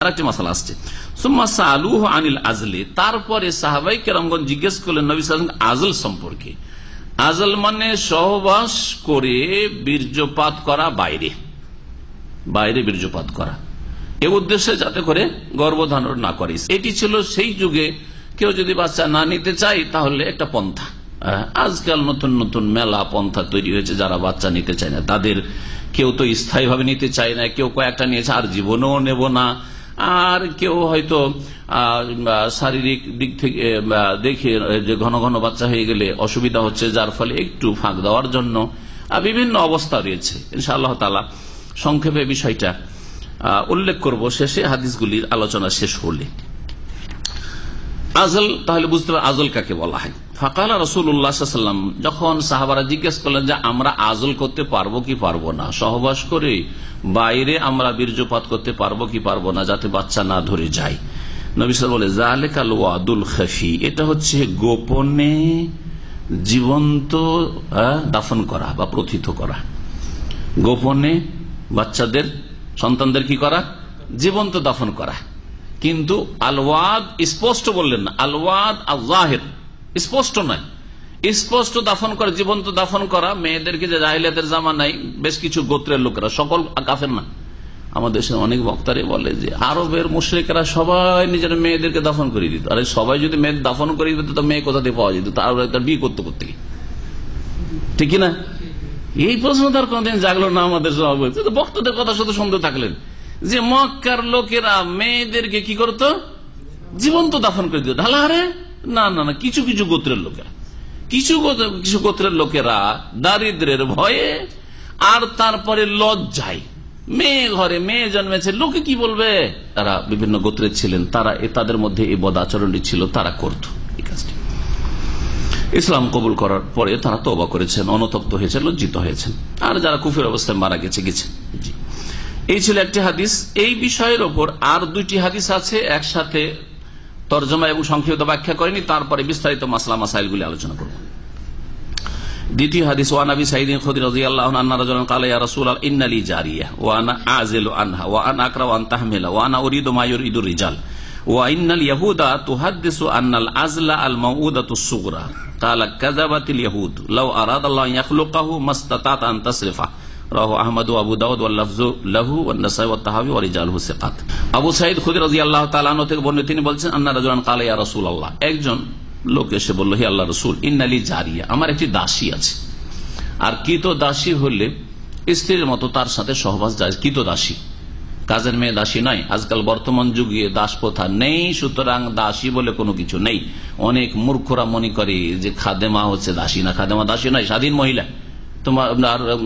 আরেকটি মাসালা আসছে, সুম্মা সালুহু আনিল আজলি, তারপরে সাহাবাই কেরামগণ জিজ্ঞেস করলেন নবী সাল্লাল্লাহু আলাইহি ওয়াসাল্লাম আজল সম্পর্কে। আজল মানে সহবাস করে বীর্যপাত করা, বাইরে বাইরে বীর্যপাত করা, এ উদ্দেশ্যে যাতে করে গর্ভধারণ না করে। এটি ছিল সেই যুগে, কেউ যদি বাচ্চা না নিতে চায় তাহলে একটা পন্থা। আজকাল নতুন নতুন মেলা পন্থা তৈরি হয়েছে, যারা বাচ্চা নিতে চায় না তাদের, কেউ তো স্থায়ীভাবে নিতে চায় না, কেউ কয়েকটা নিয়েছে আর জীবনেও নেব না, আর কেউ হয়তো শারীরিক দিক থেকে দেখে যে ঘন ঘন বাচ্চা হয়ে গেলে অসুবিধা হচ্ছে, যার ফলে একটু ফাঁক দেওয়ার জন্য বিভিন্ন অবস্থা রয়েছে। ইনশাআল্লাহ তাআলা সংক্ষেপে বিষয়টা উল্লেখ করব শেষে, হাদিসগুলির আলোচনা শেষ হলে। আজল তাহলে বুঝতে পারবেন আজল কাকে বলা হয়। ফাকালা রাসূলুল্লাহ সাল্লাল্লাহু আলাইহি ওয়াসাল্লাম, যখন সাহাবারা জিজ্ঞেস করলেন যে আমরা আজল করতে পারবো কি পারবো না, সহবাস করে বাইরে আমরা বীর্যপাত করতে পারবো কি পারবো না যাতে বাচ্চা না ধরে যায়, নবী সাল্লাল্লাহু আলাইহি ওয়াসাল্লাম বলে যালিকাল ওয়াদুল খাফি, এটা হচ্ছে গোপনে জীবন্ত দাফন করা বা প্রথিত করা। গোপনে বাচ্চাদের, সন্তানদের কি করা? জীবন্ত দাফন করা। কিন্তু আলওয়াদ স্পষ্ট বললেন না, আলওয়াদ আল-যাহির স্পষ্ট নয়, স্পষ্ট দাফন করা, জীবন্ত দাফন করা। মেয়েদেরকে যে জাহিলিয়াতের জামানায় বেশ কিছু গোত্রের লোকেরা, সকল কাফের না, আমাদের অনেক বক্তারে বলে যে আরবের মুশরিকরা সবাই নিজের মেয়েদেরকে দাফন করে দিত। আরে সবাই যদি মেয়ে দাফন করে দিত তো মেয়ে কোথা থেকে পাওয়া যেত, তার বিয়ে করতে করতে, ঠিক না? এই প্রশ্ন তার কোনদিন জাগলো না আমাদের সভাপতি। বক্তাদের কথা শুধু শুনতে থাকলেন যে মক্কার লোকেরা মেয়েদেরকে কি করতো? জীবন্ত দাফন করে দিত। ঢালাহারে না না না, কিছু কিছু গোত্রের লোকেরা, কিছু গোত্রের লোকেরা দারিদ্রের ভয়ে আর তারপরে লজ্জায়, মেয়ে ঘরে মেয়ে জন্মেছে, লোকে কি বলবে, তারা বিভিন্ন গোত্রের ছিলেন, তারা তাদের মধ্যে এই বদ আচরণটি ছিল, তারা করত এই কাজটি। ইসলাম কবুল করার পরে তারা তওবা করেছেন, অনুতপ্ত হয়েছেন, লজ্জিত হয়েছেন, আর যারা কুফরের অবস্থায় মারা গেছে। জি, এই ছিল একটি হাদিস। এই বিষয়ের ওপর আর দুইটি হাদিস আছে, একসাথে তরজমা এবং সংক্ষিপ্ত ব্যাখ্যা করেনি, তারপরে বিস্তারিত মাসলা মাসাইলগুলি আলোচনা করব। দ্বিতীয় হাদিস, ওয়ান আবি সাঈদ খুদরী রাদিয়াল্লাহু আনহু আন্না রাজুলান ক্বালা ইয়া রাসূলাল্লাহ ইন্না লি জারিয়া ওয়া আনা আযিলু আনহা ওয়া আনা আকরাহু আন তাহমিলা ওয়া আনা উরিদু মা ইউরিদুর রিজাল ওয়া ইন্নাল ইয়াহুদা তুহাদ্দিসু আন্নাল আযলা আল মাউউদাতুস সুগরা ক্বালা কাযাবাতিল ইয়াহুদ লাউ আরাদাল্লাহু আন ইয়াখলুকাহু মাসতাতা'ত আন তাসরিফা। রাহু আহমদ ওয়া আবু দাউদ ওয়াল লাফযু লাহু ওয়ান নাসাঈ ওয়াত তাহাবী ওয়া রিজালুহু সিকাত। আবু সাঈদ খুদরী রাদিয়াল্লাহু তাআলা আনহু থেকে বর্ণিত, তিনি বলেছেন আন্না রাজুলান ক্বালা ইয়া রাসূলুল্লাহ, একজন লোক এসে বলল, হে আল্লাহর রাসূল, ইন্না লি জারিয়া, আমার একটি দাসী আছে। আর কৃত দাসী হলে স্ত্রীর মতো তার সাথে সহবাস যায়। কৃত দাসী, কাজের মেয়ে দাসী নয়। আজকাল বর্তমান যুগে দাস প্রথা নেই, সুতরাং দাসী বলে কোনো কিছু নেই। অনেক মূর্খরা মনে করে যে খাদেমা হচ্ছে দাসী, না, খাদেমা দাসী নয়, স্বাধীন মহিলা। তোমার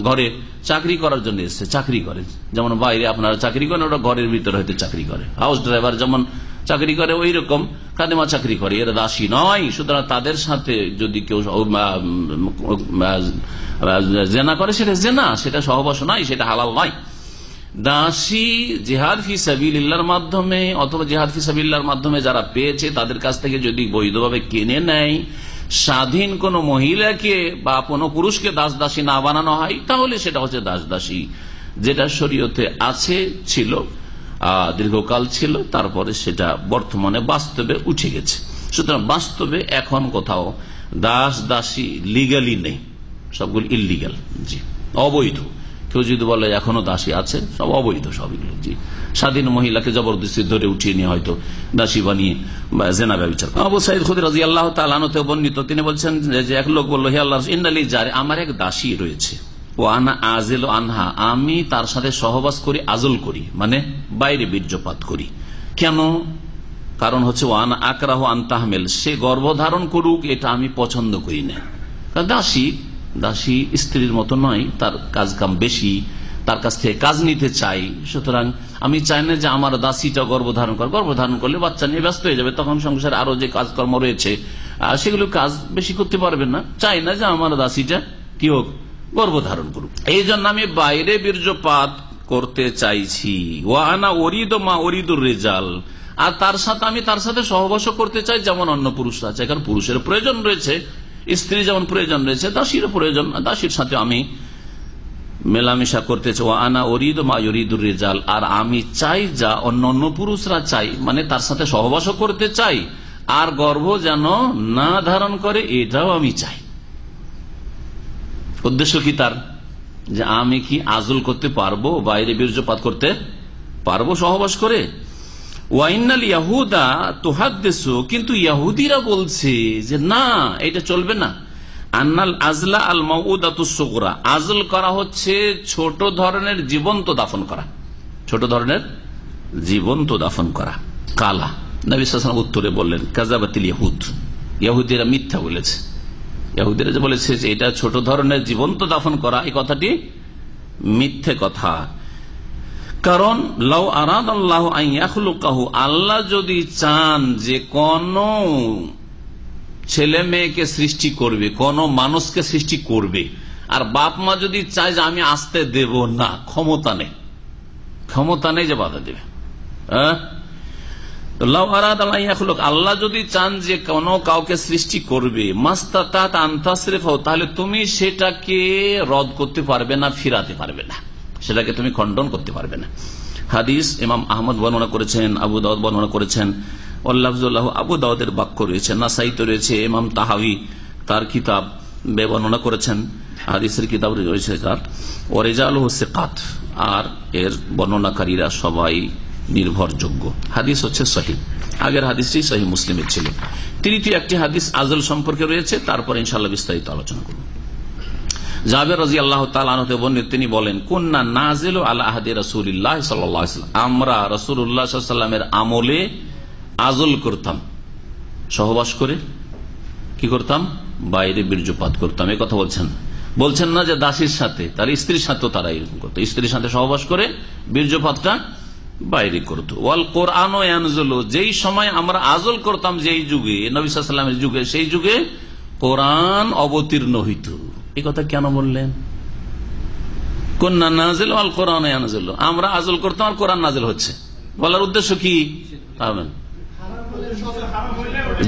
ঘরে চাকরি করার জন্য এসছে, চাকরি করে, যেমন বাইরে আপনারা চাকরি করেন, ওরা ঘরের ভিতরে হয়তো চাকরি করে, হাউস ড্রাইভার যেমন চাকরি করে, ওই রকম খাদেমা চাকরি করে, এরা দাসী নয়। সুতরাং তাদের সাথে যদি কেউ জেনা করে, সেটা জেনা, সেটা সহবাস নয়, সেটা হালাল নয়। দাসী জিহাদ ফি সাবিলিল্লাহর মাধ্যমে অথবা জিহাদ ফি সাবিলিল্লাহর মাধ্যমে যারা পেয়েছে তাদের কাছ থেকে যদি বৈধভাবে কিনে নেয়, স্বাধীন কোন মহিলাকে বা কোন পুরুষকে দাস দাসী না বানানো হয়, তাহলে সেটা হচ্ছে দাস দাসী, যেটা শরীয়তে আছে, ছিল, দীর্ঘকাল ছিল, তারপরে সেটা বর্তমানে বাস্তবে উঠে গেছে। সুতরাং বাস্তবে এখন কোথাও দাস দাসী লিগালি নেই, সবগুলো ইল্লিগাল, জি, অবৈধ। কেউ যদি বলে এখনো দাসী আছে, সব অবৈধ, সবগুলো, জি। স্বাধীন মহিলাকে জবরদস্তি ধরে উঠিয়ে নিয়ে হয়তো দাসী বানিয়ে জেনা ব্যভিচার। আবু সাঈদ খুদরী রাদিয়াল্লাহু তাআলা আনহু থেকে বর্ণিত, তিনি বলছেন যে এক লোক বলল, হে আল্লাহর রাসূল, ইন্না লি জারিয়া, আমার এক দাসী রয়েছে, ও আনা আজিলু আনহা, আমি তার সাথে সহবাস করি, আজল করি, মানে বাইরে বীর্যপাত করি। কেন? কারণ হচ্ছে ও আনা আকরাহু আন তাহমিল, সে গর্ভধারণ করুক, এটা আমি পছন্দ করি না। দাসী দাসী স্ত্রীর মতো নয়, তার কাজ কাম বেশি, তার কাছ থেকে কাজ নিতে চাই। সুতরাং আমি চাই না যে আমার দাসীটা গর্ভধারণ করে, গর্ভধারণ করলে বাচ্চা নিয়ে ব্যস্ত হয়ে যাবে, তখন সংসারে আরো যে কাজকর্ম রয়েছে সেগুলো কাজ বেশি করতে পারবে না। চাই না যে আমার দাসীটা কি হোক, গর্ভধারণ করুক। এই জন্য আমি বাইরে বীর্যপাত করতে চাইছি। ওয়া আনা উরিদু মা ইউরিদুর রিজাল, আর আমি তার সাথে সহবাস করতে চাই যেমন অন্য পুরুষরা আছে। কারণ পুরুষের প্রয়োজন রয়েছে, স্ত্রী যেমন প্রয়োজন রয়েছে, দাসীর প্রয়োজন, দাসীর সাথে আমি মেলামেশা করতে চাই, আনা ওরিদ মা ইউরিদুর রিজাল, আর আমি চাই যা অন্য পুরুষরা চাই, মানে তার সাথে সহবাস করতে চাই, আর গর্ভ যেন না ধারণ করে এটাও আমি চাই। উদ্দেশ্য কি তার? যে আমি কি আজল করতে পারবো, বাইরে বীর্যপাত করতে পারবো সহবাস করে? ওয়াইনাল ইয়াহুদা তুহাদ্দিসু, কিন্তু ইহুদিরা বলছে যে না, এটা চলবে না। আন্নাল আজলা আল মাউদাতুস সুগরা, আজল করা হচ্ছে ছোট ধরনের জীবন্ত দাফন করা, ছোট ধরনের জীবন্ত দাফন করা। কালা নবী সাল্লাল্লাহু আলাইহি ওয়াসাল্লাম উত্তরে বললেন, কাযাবাতিল ইয়াহুদ, ইহুদিরা মিথ্যা বলেছে। ইহুদিরা যে বলেছে যে এটা ছোট ধরনের জীবন্ত দাফন করা, এই কথাটি মিথ্যে কথা। কারণ লাউ আরাদাল্লাহু আন ইয়াখলুকাহু, আল্লাহ যদি চান যে কোন ছেলে মেয়েকে সৃষ্টি করবে, কোন মানুষকে সৃষ্টি করবে, আর বাপ মা যদি চায় যে আমি আসতে দেব না, ক্ষমতা নেই, ক্ষমতা নেই যে বাধা দেবে। আল্লাহ যদি চান যে কোন কাউকে সৃষ্টি করবে, মাস্তাতাত আন তাসরিফাহু, তাহলে তুমি সেটাকে রদ করতে পারবে না, ফিরাতে পারবে না, সেটাকে তুমি খণ্ডন করতে পারবে না। হাদিস ইমাম আহমদ বর্ণনা করেছেন, আবু দাউদ বর্ণনা করেছেন, ওয়াল্লাফজুল্লাহু, আবু দাউদের বাক্য রয়েছে, নাসাইতে রয়েছে, ইমাম তাহাবি তার কিতাব বর্ণনা করেছেন, হাদিসের কিতাব রয়েছে তার, ওয়ারিজালুহু সিকাত, আর এর বর্ণনাকারীরা সবাই নির্ভরযোগ্য। হাদিস হচ্ছে সহিহ। আগের হাদিসটি সহিহ মুসলিমের ছিল। তৃতীয় একটি হাদিস আজল সম্পর্কে রয়েছে, তারপর ইনশাআল্লাহ বিস্তারিত আলোচনা করব। জাবের রাদিয়াল্লাহু তাআলা আনহু বর্ণিত, তিনি বলেন, কুন্না নাজিলু আলা আহদি রাসূলিল্লাহ সাল্লাল্লাহু আলাইহি ওয়াসাল্লাম, আমরা রাসূলুল্লাহ সাল্লাল্লাহু আলাইহি ওয়াসাল্লামের আমলে আজল করতাম, সহবাস করে কি করতাম, বাইরে বীর্যপাত করতাম। এই কথা বলছেন না যে দাসীর সাথে, তার স্ত্রীর সাথে তারা এরকম করতো, স্ত্রীর সাথে সহবাস করে বীর্যপাতটা বাইরে করতো। ওয়াল কোরআন ইয়ানজুলু, যেই সময় আমরা আজল করতাম, যেই যুগে নবী সাল্লাল্লাহু আলাইহি ওয়াসাল্লামের যুগে, সেই যুগে কোরআন অবতীর্ণ হইত। এই কথা কেন বললেন? কুন্না নাজিলু আল কোরআন ইয়ানজুলু, আমরা আজল করতাম আর কোরআন নাজিল হচ্ছে, বলার উদ্দেশ্য কি?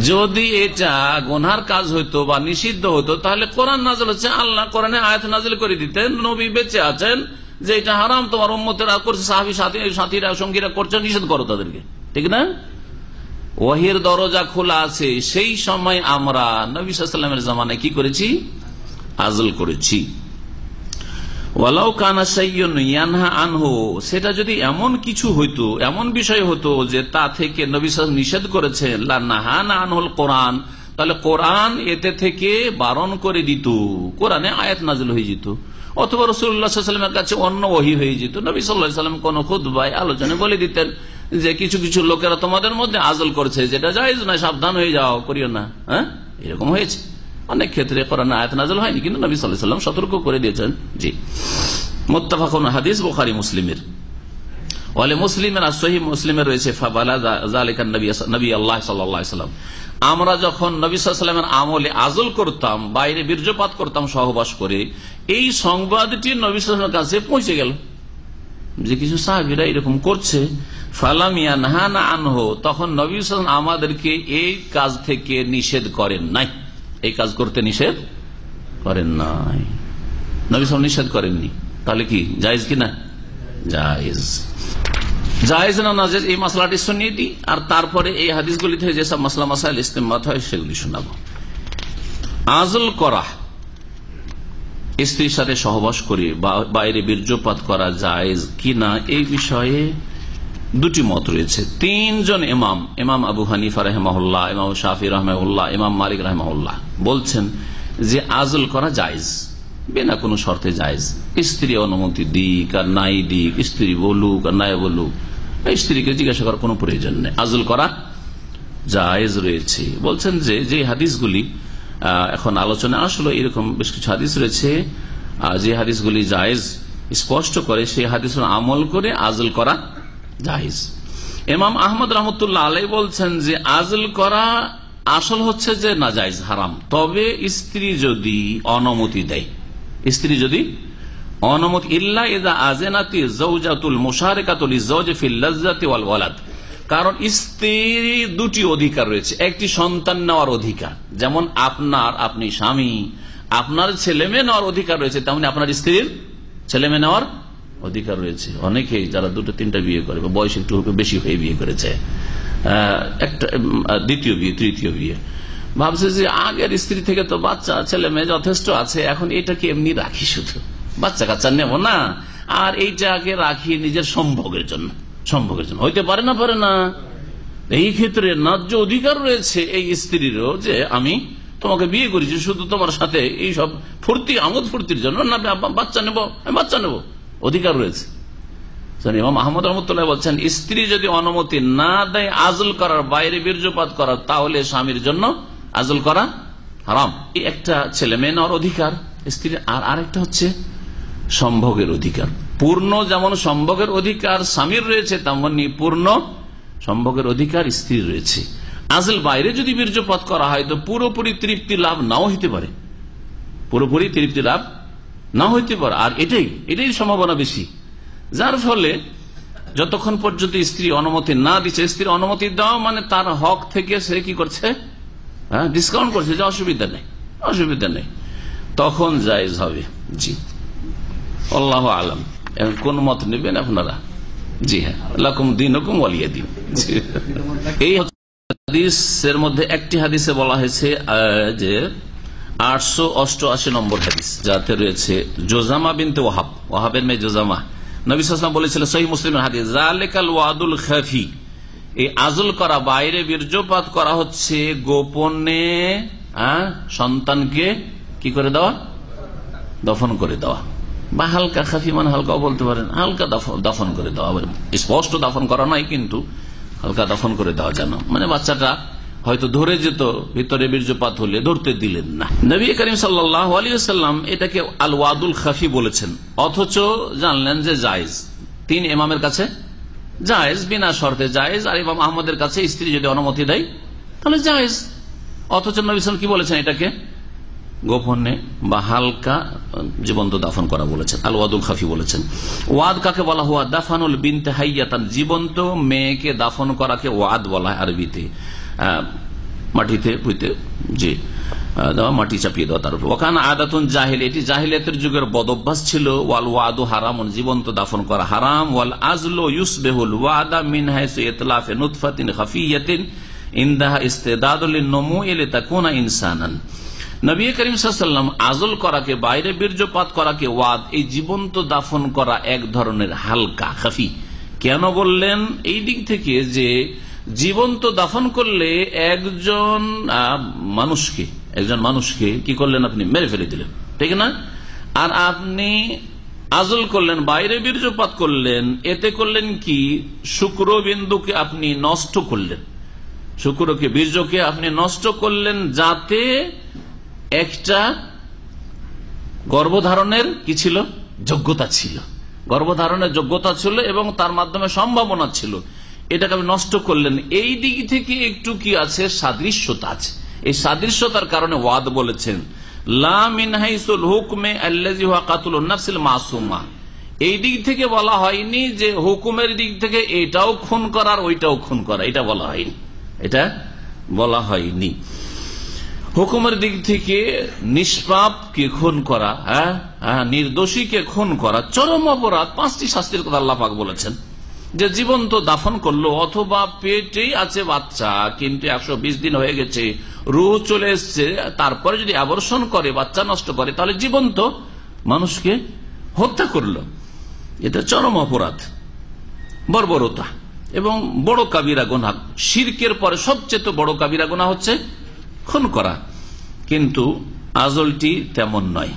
যদি এটা গুনার কাজ হইতো বা নিষিদ্ধ হতো, তাহলে কোরআন নাজিল হচ্ছে, আল্লাহ কোরআনে আয়াত নাজিল করে দিতেন, নবী বেঁচে আছেন, যে এটা হারাম, তোমার উম্মতেরা করছে, সাহাবী সাথীরা সঙ্গীরা করছে, নিষেধ করো তাদেরকে, ঠিক না? ওয়াহির দরজা খোলা আছে, সেই সময় আমরা নবী সাল্লাল্লাহু আলাইহি ওয়াসাল্লামের জামানায় কি করেছি? আজল করেছি। ওয়ালাউ কানা শাইয়ুন ইয়ানহা আনহু, সেটা যদি এমন কিছু হইতো, এমন বিষয় হতো যে তা থেকে নবী সাল্লাল্লাহু আলাইহি ওয়াসাল্লাম নিষেধ করেছেন, লানাহানা আনহুল কোরআন, তাহলে কোরআন এতে থেকে বারণ করে দিত, কোরআনে আয়াত নাযিল হয়ে যেত, অথবা রাসূলুল্লাহ সাল্লাল্লাহু আলাইহি ওয়াসাল্লামের কাছে অন্য ওহী হয়ে যেত। নবী সাল্লাল্লাহু আলাইহি ওয়াসাল্লাম কোন খুতবায় আলোচনায় বলে দিতেন যে কিছু কিছু লোকেরা তোমাদের মধ্যে আজল করছে, যেটা জায়েজ নয়, সাবধান হয়ে যাও, করিও না। হ্যাঁ, এরকম হয়েছে অনেক ক্ষেত্রে, কোরআনে আয়াত নাযিল হয়নি, কিন্তু নবী সাল্লাল্লাহু আলাইহি ওয়াসাল্লাম সতর্ক করে দিয়েছেন। জি, মুত্তাফাকুন হাদিস, বুখারী মুসলিমের। ওয়ালে মুসলিমের আর সহিহ মুসলিমের রয়েছে, ফাবালা যালিকা নবী আল্লাহ সাল্লাল্লাহু আলাইহি ওয়াসাল্লাম, আমরা যখন নবী সাল্লাল্লাহু আলাইহি ওয়াসাল্লামের আমলে আজল করতাম, বাইরে বীর্যপাত করতাম সহবাস করে, এই সংবাদটি নবী সাল্লাল্লাহু আলাইহি ওয়াসাল্লামের কাছে পৌঁছে গেল যে কিছু সাহাবীরা এরকম করছে। ফালাম ইয়ানহানা আনহু, তখন নবী সাল্লাল্লাহু আলাইহি ওয়াসাল্লাম আমাদেরকে এই কাজ থেকে নিষেধ করেন নাই, এই কাজ করতে নিষেধ করেন নাই, নবী সাল্লাল্লাহু আলাইহি ওয়াসাল্লাম নিষেধ করেননি। তাহলে কি জায়েজ কিনা? জায়েজ। জায়েজ না নাজায়েজ, এই মাসলাটি শুনিয়ে দিই, আর তারপরে এই হাদিসগুলি থেকে যেসব মাসলা মাসাইল ইস্তেমবাত হয় সেগুলি শোনাবো। আজল করা, স্ত্রীর সাথে সহবাস করে বাইরে বীর্যপাত করা জায়েজ কিনা, এই বিষয়ে দুটি মত রয়েছে। তিনজন ইমাম, ইমাম আবু হানিফা রাহিমাহুল্লাহ, ইমাম শাফি রাহিমাহুল্লাহ, ইমাম মালিক রাহিমাহুল্লাহ বলছেন যে আজল করা জায়েজ, বিনা কোনো শর্তে জায়েজ। স্ত্রী অনুমতি দিক আর নাই দিক, স্ত্রী বলুক আর নাই বলুক, স্ত্রীকে জিজ্ঞাসা করার কোনো প্রয়োজন নেই, আজল করা জায়েজ রয়েছে। বলছেন যে হাদিসগুলি এখন আলোচনা আসলো, এরকম বেশ কিছু হাদিস রয়েছে যে হাদিসগুলি জায়েজ স্পষ্ট করে, সেই হাদিস আমল করে আজল করা জায়েজ। ইমাম আহমদ রহমতুল্লাহ আলাইহি বলছেন যে আজল করা আসল হচ্ছে যে না জায়েজ, হারাম, তবে স্ত্রী যদি অনুমতি দেয়, স্ত্রী যদি অনুমতি, ইল্লা ইযা আযানাতি যাওজাতুল মুশারিকাতু লিযাওজি ফিল লাযযাতি ওয়াল ওয়ালাদ, কারণ স্ত্রীর দুটি অধিকার রয়েছে, একটি সন্তান নেওয়ার অধিকার, যেমন আপনি স্বামী, আপনার ছেলে মেয়ে নেওয়ার অধিকার রয়েছে, তেমনি আপনার স্ত্রীর ছেলে মেয়ে নেওয়ার অধিকার রয়েছে। অনেকেই যারা দুটো তিনটা বিয়ে করে, বয়স একটু বেশি হয়ে বিয়ে করেছে, একটা দ্বিতীয় বিয়ে তৃতীয় বিয়ে, ভাবছে যে আগের স্ত্রী থেকে তো বাচ্চা ছেলে মেয়ে যথেষ্ট আছে, এখন এটাকে এমনি রাখি, শুধু বাচ্চা কাচ্চা নেব না, আর এইটাকে রাখি নিজের সম্ভোগের জন্য। সম্ভোগের জন্য হইতে পারে না, পারে না। এই ক্ষেত্রে ন্যায্য অধিকার রয়েছে এই স্ত্রীরও যে আমি তোমাকে বিয়ে করেছি শুধু তোমার সাথে এইসব ফুর্তি আমোদ ফুর্তির জন্য না, বাচ্চা নেব, আমি বাচ্চা নেব, অধিকার রয়েছে। ইমাম আহমদ রহমতুল্লাহ বলছেন, স্ত্রী যদি অনুমতি না দেয় আজল করার, বাইরে বীর্যপাত করার, তাহলে স্বামীর জন্য আজল করা হারাম। এই একটা ছেলে মেয়ে নেওয়ার অধিকার স্ত্রীর, আর আরেকটা হচ্ছে সম্ভোগের অধিকার। পূর্ণ যেমন সম্ভোগের অধিকার স্বামীর রয়েছে, তেমনি পূর্ণ সম্ভোগের অধিকার স্ত্রীর রয়েছে। আজল বাইরে যদি বীর্যপাত করা হয় তো পুরোপুরি তৃপ্তি লাভ নাও হইতে পারে, পুরোপুরি তৃপ্তি লাভ নাও হইতে পারে, আর এটাই সম্ভাবনা বেশি। যার ফলে যতক্ষণ পর্যন্ত স্ত্রী অনুমতি না দিচ্ছে, স্ত্রীর অনুমতি দেওয়া মানে তার হক থেকে সে কি করছে, ডিসকাউন্ট করছে, যে অসুবিধা নেই, অসুবিধা নেই, তখন জায়েজ হবে। জি, আল্লাহু আলাম। কোন মত নেবেন আপনারা? জি হ্যাঁ, লাকুম দীনুকুম ওয়ালিয়া দিন। এই হাদিসের মধ্যে একটি হাদিসে বলা হয়েছে যে 888 নম্বর হাদিস, যাতে রয়েছে জোজামা বিনতে ওয়াহাব, ওয়াহাবের মেয়ে জোজামা, নবী সাল্লাল্লাহু আলাইহি ওয়াসাল্লাম বলেছিলেন সহিহ মুসলিমের হাদিস, যালিকাল ওয়াদুল খাফি, এই আজল করা, বাইরে বীর্যপাত করা হচ্ছে গোপনে সন্তানকে কি করে দেওয়া, দফন করে দেওয়া, বা হালকা খাফি মানে হালকাও বলতে পারেন, হালকা দফন করে দেওয়া, স্পষ্ট দফন করা নয়, কিন্তু হালকা দফন করে দেওয়া যেন, মানে বাচ্চাটা হয়তো ধরে যেত, ভিতরে বীর্যপাত হলে ধরতে দিলেন না। নবী করিম সাল্লাল্লাহু আলাইহি ওয়াসাল্লাম এটাকে আল ওয়াদুল খাফি বলেছেন, অথচ জানলেন যে জায়েজ। 3 ইমামের কাছে জায়েজ, বিনা শর্তে জায়েজ, আর ইমাম আহমদের কাছে স্ত্রী যদি অনুমতি দেয় তাহলে জায়েজ। অথচ নবী সাল্লাল্লাহু আলাইহি ওয়াসাল্লাম কি বলেছেন, এটাকে গোপনে বা হালকা জীবন্ত দাফন করা বলেছেন, আল ওয়াদুল খাফি বলেছেন। ওয়াদ কাকে বলা? হুয়া দাফানুল বিনতে হাইয়াতান, জীবন্ত মেয়েকে দাফন করাকে ওয়াদ বলা হয় আরবিতে। মাটিতে পুঁতে, যে মাটি চাপিয়ে দেওয়া তার উপর। ওখানে আদাতুন জাহিল, এটি জাহিলিয়াতের যুগের বদভ্যাস ছিল। ওয়াল ওয়াদু হারামুন, জীবন্ত দাফন করা হারাম। ওয়াল আজলু ইউসবিহুল ওয়াদা মিন হাইসু ইতলাফি নুতফাতিন খাফিয়াতিন ইনদাহা ইস্তিদাদুল লিনুমুই লিতাকুনা ইনসানান। নবী করিম সাল্লাল্লাহু আলাইহি ওয়াসাল্লাম আজল করাকে, বাইরে বীর্যপাত করাকে ওয়াদ, এই জীবন্ত দাফন করা এক ধরনের হালকা খাফি কেন বললেন? এই দিক থেকে যে জীবন্ত দাফন করলে একজন মানুষকে কি করলেন, আপনি মেরে ফেলে দিলেন, ঠিক না? আর আপনি আজল করলেন, বাইরে বীর্যপাত করলেন, এতে করলেন কি, শুক্রবিন্দুকে আপনি নষ্ট করলেন, শুক্রকে, বীর্যকে আপনি নষ্ট করলেন, যাতে একটা গর্ভধারণের কি ছিল, যোগ্যতা ছিল, গর্ভধারণের যোগ্যতা ছিল এবং তার মাধ্যমে সম্ভাবনা ছিল, এটাকে আপনি নষ্ট করলেন। এই দিক থেকে একটু কি আছে, সাদৃশ্যতা আছে। এই সাদৃশ্যতার কারণে ওয়াদ বলেছেন লা মিন হাইসুল হুকমে আল্লাযী হুয়া কাতলুন নাফসিল মাসুমা। এই দিক থেকে বলা হয়নি যে হুকুমের দিক থেকে এটাও খুন করার ওইটাও খুন করা, এটা বলা হয়নি, এটা বলা হয়নি। হুকুমের দিক থেকে নিষ্পাপকে খুন করা, নির্দোষীকে খুন করা চরম অপরাধ। 5টি শাস্তির কথা আল্লাহ পাক বলেছেন, যে জীবন্ত দাফন করলো, অথবা পেটেই আছে বাচ্চা কিন্তু 120 দিন হয়ে গেছে, রুহ চলে এসছে, তারপরে যদি অ্যাবর্শন করে, বাচ্চা নষ্ট করে, তাহলে জীবন্ত মানুষকে হত্যা করলো, এটা চরম অপরাধ, বর্বরতা এবং বড় কাবিরা গুনাহ। শিরকের পরে সবচেয়ে বড় কাবিরা গুনাহ হচ্ছে খুন করা, কিন্তু আজলটি তেমন নয়।